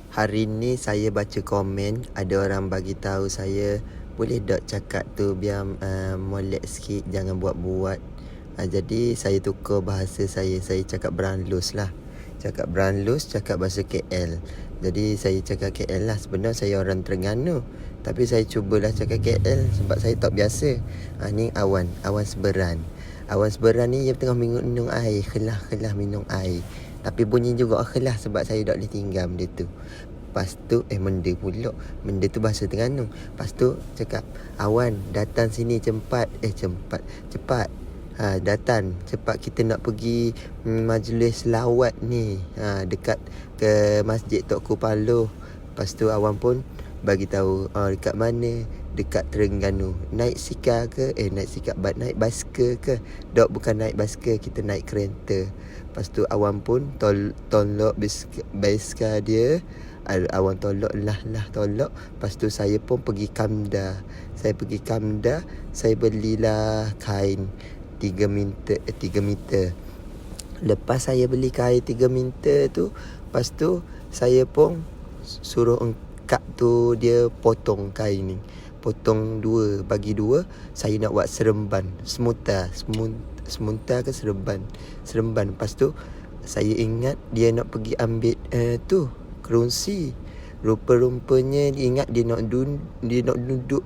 Hari ni saya baca komen, ada orang bagi tahu saya boleh tak cakap tu biar molek sikit, jangan buat-buat. Jadi saya tukar bahasa saya cakap beranlus lah. Cakap beranlus, cakap bahasa KL. Jadi saya cakap KL lah. Sebenarnya saya orang Terengganu, tapi saya cubalah cakap KL sebab saya tak biasa. Ni awan seberan. Awan seberan ni dia tengah minum air, kelah minum air. Tapi bunyi juga kelah sebab saya tak boleh tinggal benda tu. Lepas tu menda pula. Menda tu bahasa Terengganu. Lepas tu cakap awan datang sini cepat. Cepat. Datang cepat, kita nak pergi majlis selawat ni. Dekat ke Masjid Tok Kupaloh. Lepas tu awan pun bagi tahu dekat mana, dekat Terengganu. Naik sikar ke? Naik basikal ke? Dok, bukan naik basikal, kita naik kereta. Lepas tu awan pun tolak basikal dia. Awan tolak. Lepas tu saya pun pergi Kamda. Saya belilah kain 3 meter. Lepas saya beli kain 3 meter tu, lepas tu saya pun suruh engkak tu dia potong kain ni. Potong 2, bagi 2. Saya nak buat seremban. Semunta ke seremban. Lepas tu saya ingat dia nak pergi ambil tu kerusi. Rupa-rupanya dia ingat dia nak duduk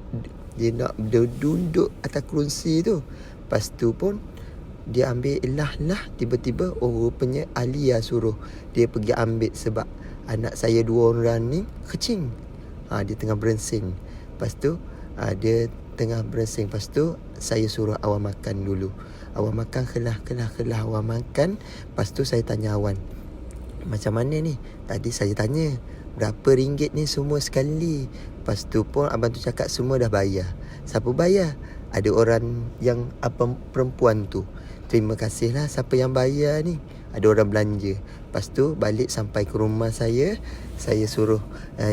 atas kerusi tu. Lepas tu pun dia ambil lah. Tiba-tiba rupanya Alia suruh dia pergi ambil sebab anak saya 2 orang ni kecing. Dia tengah berensing. Lepas tu dia tengah berensing. Lepas tu saya suruh awan makan dulu. Awan makan, kelah awan makan. Lepas tu saya tanya awan, macam mana ni? Tadi saya tanya berapa ringgit ni semua sekali. Lepas tu pun abang tu cakap semua dah bayar. Siapa bayar? Ada orang yang perempuan tu. Terima kasih lah siapa yang bayar ni. Ada orang belanja. Lepas tu balik sampai ke rumah saya suruh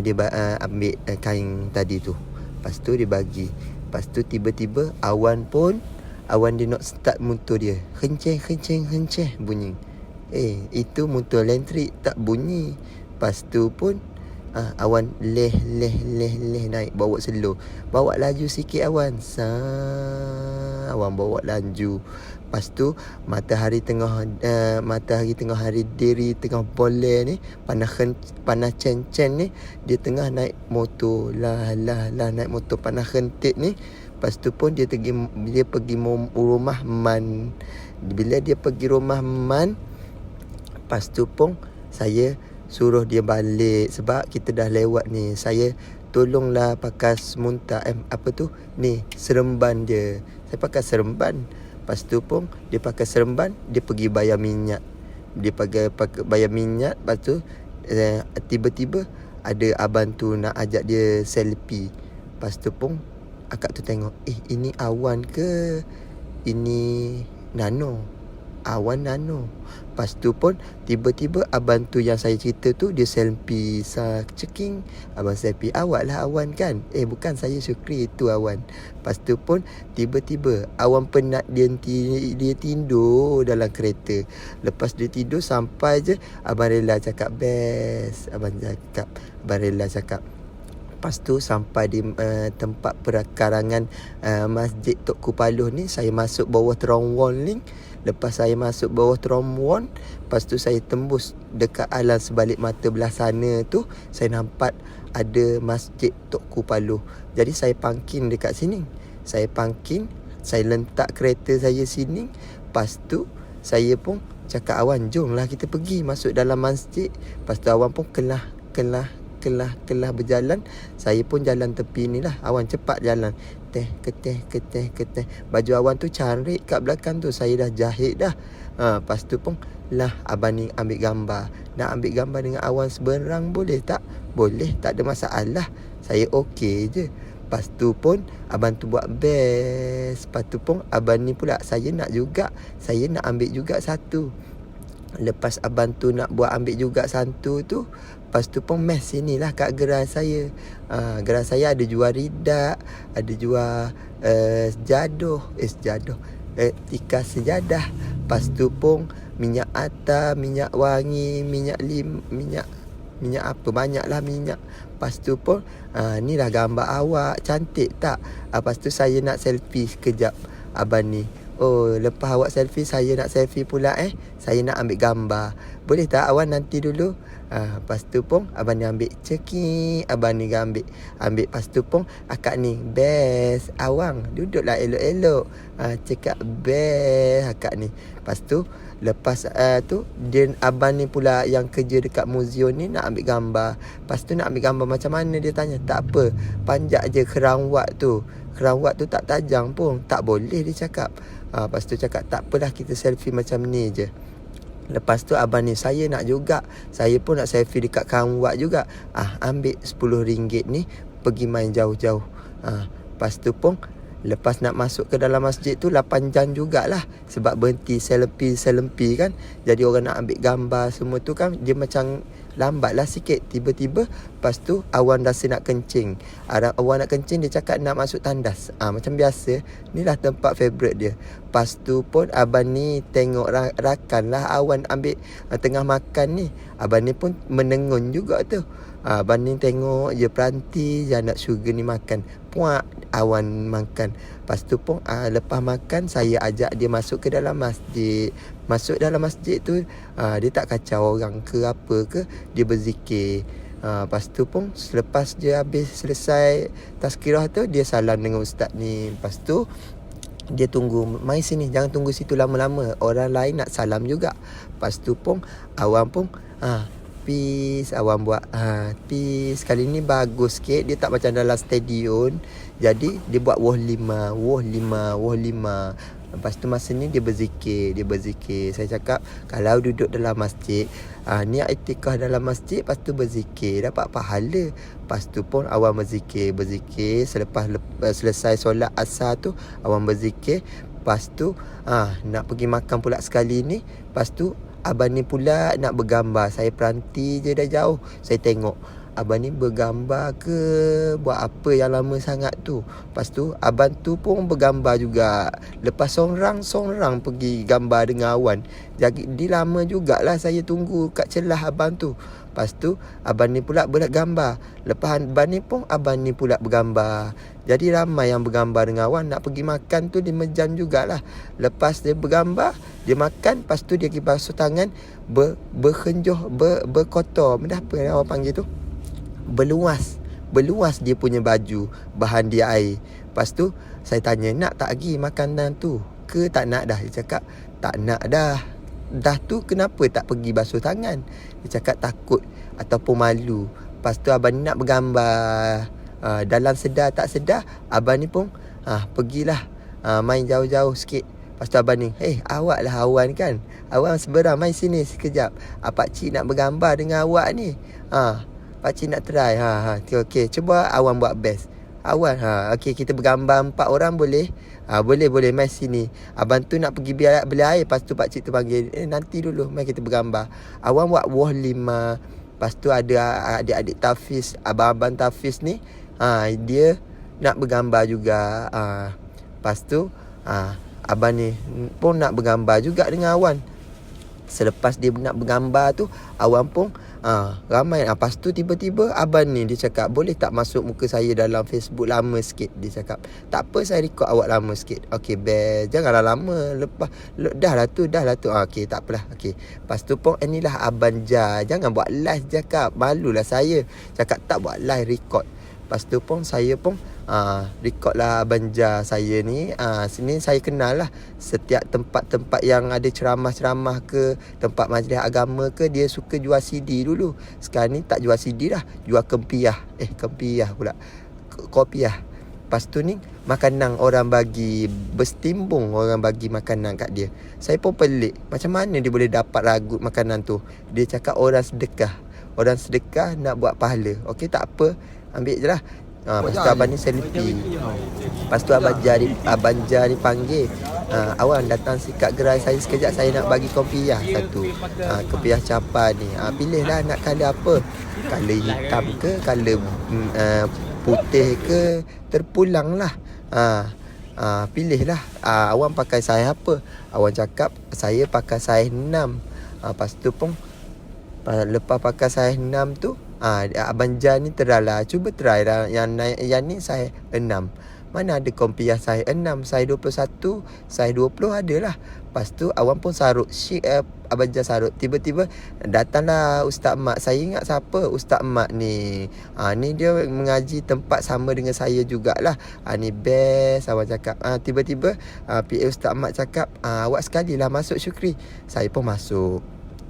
dia ambil kain tadi tu. Lepas tu dia bagi. Lepas tu tiba-tiba awan dia nak start motor dia. Kenceng bunyi. Itu motor elektrik tak bunyi. Lepas tu pun awan leh naik, bawa slow. Bawa laju sikit awan. Awan bawa laju. Lepas tu matahari tengah hari diri, tengah boleh ni, panas cencen ni, dia tengah naik motor naik motor panas kentik ni. Lepas tu pun dia pergi rumah Man. Bila dia pergi rumah Man, lepas tu pun saya suruh dia balik sebab kita dah lewat ni. Saya tolonglah pakai semunta seremban dia. Saya pakai seremban. Lepas tu pun dia pakai seremban, dia pergi bayar minyak. Bayar minyak. Lepas tu tiba-tiba ada abang tu nak ajak dia selfie. Lepas tu pun akak tu tengok, ini awan ke ini nano? Awan nano. Lepas tu pun tiba-tiba abang tu yang saya cerita tu, dia selfie ceking. Abang selfie, awak lah awan kan? Bukan, saya Syukri, itu awan. Lepas tu pun tiba-tiba awan penat, dia tidur dalam kereta. Lepas dia tidur sampai je abang rela cakap best. Abang rela cakap. Lepas tu sampai di tempat perakarangan Masjid Tok Kupaloh ni, saya masuk bawah terowong ni. Lepas saya masuk bawah terowong, lepas tu saya tembus dekat alam sebalik mata belah sana tu, saya nampak ada Masjid Tok Kupaloh. Jadi saya parking dekat sini. Saya letak kereta saya sini. Lepas tu saya pun cakap awan, jomlah kita pergi masuk dalam masjid. Lepas tu awan pun kelah berjalan. Saya pun jalan tepi ni lah. Awan cepat jalan. Keteh. Baju awan tu cantik kat belakang tu, saya dah jahit dah. Lepas tu pun abang ni ambil gambar. Nak ambil gambar dengan awan seberang boleh tak? Boleh, tak ada masalah. Saya okey je. Lepas tu pun abang tu buat best. Lepas tu pun abang ni pula, saya nak ambil juga satu. Lepas abang tu nak buat ambil juga satu tu, lepas tu pun mes sinilah kat gerai saya. Gerai saya ada jual ridak, ada jual sejadah, tikar sejadah. Lepas tu pun minyak atar, minyak wangi, minyak Minyak apa? Banyaklah minyak. Lepas tu pun ni lah gambar awak, cantik tak? Lepas tu saya nak selfie sekejap abang ni. Oh, lepas awak selfie, saya nak selfie pula Saya nak ambil gambar. Boleh tak awak nanti dulu? Lepas tu pun abang ni ambil cekik, abang ni ambil. Lepas tu pun akak ni best. Awang duduklah elok-elok. Cakap best akak ni. Lepas tu tu dia abang ni pula yang kerja dekat muzium ni nak ambil gambar. Lepas tu nak ambil gambar macam mana, dia tanya. Tak apa, panjat je kerawat tu. Kerawat tu tak tajam pun. Tak boleh dia cakap. Lepas tu cakap tak apalah, kita selfie macam ni je. Lepas tu abang ni, saya nak juga. Saya pun nak selfie dekat kerawat juga. Ambil RM10 ni, pergi main jauh-jauh. Lepas tu pun lepas nak masuk ke dalam masjid tu 8 jam jugalah. Sebab berhenti selfie kan. Jadi orang nak ambil gambar semua tu kan, dia macam lambat lah sikit. Tiba-tiba lepas tu Awan rasa nak kencing. Awan nak kencing, dia cakap nak masuk tandas. Macam biasa, ni lah tempat favourite dia. Lepas tu pun abang ni tengok rakan lah Awan ambil tengah makan ni. Abang ni pun menengun juga tu. Abang ni tengok je peranti je anak syurga ni makan. Puak, Awan makan. Lepas tu pun lepas makan, saya ajak dia masuk ke dalam masjid. Masuk dalam masjid tu, dia tak kacau orang ke apa ke, dia berzikir. Lepas tu pun selepas dia habis selesai tazkirah tu, dia salam dengan ustaz ni. Lepas tu dia tunggu, mai sini, jangan tunggu situ lama-lama, orang lain nak salam juga. Lepas tu pun Awan pun peace, Awan buat peace. Kali ni bagus sikit, dia tak macam dalam stadium. Jadi dia buat woh lima. Lepas tu masa ni dia berzikir. Saya cakap kalau duduk dalam masjid, niat iktikaf dalam masjid, lepas tu berzikir, dapat pahala. Lepas tu pun Awan berzikir. Selepas selesai solat asar tu, Awan berzikir. Lepas tu nak pergi makan pula sekali ni. Lepas tu abang ni pula nak bergambar. Saya peranti je dah jauh. Saya tengok abang ni bergambar ke buat apa yang lama sangat tu. Lepas tu abang tu pun bergambar juga. Lepas sorang pergi gambar dengan Awan. Jadi lama jugalah saya tunggu kat celah abang tu. Lepas tu abang ni pula bergambar. Lepas abang ni pun abang ni pula bergambar. Jadi ramai yang bergambar dengan Awan. Nak pergi makan tu 5 jam jugalah. Lepas dia bergambar, dia makan, lepas tu dia pergi basuh tangan, berkotor. Benda apa yang awak panggil tu? Berluas dia punya baju, bahan dia air. Lepas tu saya tanya, nak tak lagi makanan tu ke tak nak dah? Dia cakap tak nak dah. Dah tu kenapa tak pergi basuh tangan? Dia cakap takut ataupun malu. Lepas tu abang ni nak bergambar. Dalam sedar tak sedar, abang ni pun pergilah main jauh-jauh sikit. Lepas tu abang ni, awak lah Awan kan? Awan seberang, main sini sekejap. Pakcik nak bergambar dengan awak ni. Pakcik nak try. Okey, cuba Awan buat best. Awan, okey, kita bergambar 4 orang boleh? Boleh, mai sini. Abang tu nak pergi beli air. Lepas tu pakcik tu panggil, nanti dulu, mai kita bergambar. Awan buat woh 5. Lepas tu ada adik-adik Tafiz, abang-abang Tafiz ni, dia nak bergambar juga. Lepas tu abang ni pun nak bergambar juga dengan Awan. Selepas dia nak bergambar tu, Awan pun ramai. Lepas tu tiba-tiba abang ni dia cakap, boleh tak masuk muka saya dalam Facebook lama sikit? Dia cakap, tak apa, saya record awak lama sikit. Okey, best, janganlah lama. Lepas dah lah tu. Okey, tak apalah. Okey. Lepas tu pun inilah Abang Jar, jangan buat live, cakap malulah saya. Cakap tak buat live, record. Lepas tu pun saya pun record lah Abang Jar saya ni. Sini saya kenal lah. Setiap tempat-tempat yang ada ceramah-ceramah ke, tempat majlis agama ke, dia suka jual CD dulu. Sekarang ni tak jual CD dah, jual kempiah. Kempiah pula, kopiah. Lepas tu ni makanan orang bagi, berstimbung orang bagi makanan kat dia. Saya pun pelik, macam mana dia boleh dapat ragut makanan tu. Dia cakap orang sedekah nak buat pahala. Okey, tak apa, ambil je lah. Lepas tu abang ni selfie. Lepas tu Abang Jar ni panggil, Awan datang sikat gerai saya sekejap, saya nak bagi kopiah satu. Kopiah capa ni, pilihlah nak colour apa. Colour hitam ke, colour putih ke, terpulang lah. Pilihlah. Awan pakai saiz apa? Awan cakap saya pakai saiz 6. Lepas tu pun Lepas pakai saiz 6 tu, Abang Jan ni terala, cuba try lah yang ni saiz 6. Mana ada kompi yang saiz 6, saiz 21, saiz 20 ada lah. Lepas tu Awan pun sarut Abang Jan sarut. Tiba-tiba datanglah Ustaz Mat. Saya ingat siapa Ustaz Mat ni. Ni dia mengaji tempat sama dengan saya jugalah. Ni best Awan cakap. Tiba-tiba PA Ustaz Mat cakap, awak sekali lah masuk Syukri. Saya pun masuk.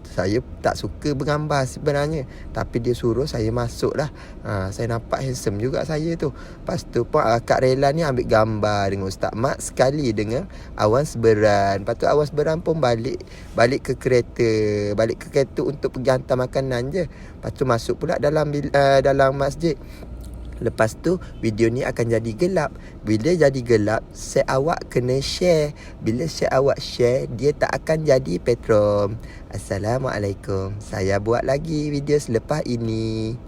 Saya tak suka bergambar sebenarnya, tapi dia suruh saya masuk lah. Saya nampak handsome juga saya tu. Lepas tu pun Kak Rela ni ambil gambar dengan Ustaz Mat sekali dengan Awan Seberan. Lepas tu Awan Seberan pun balik ke kereta untuk pergi hantar makanan je. Lepas tu masuk pula dalam masjid. Lepas tu video ni akan jadi gelap. Bila jadi gelap, share awak kena share. Bila share awak share, dia tak akan jadi patron. Assalamualaikum. Saya buat lagi video selepas ini.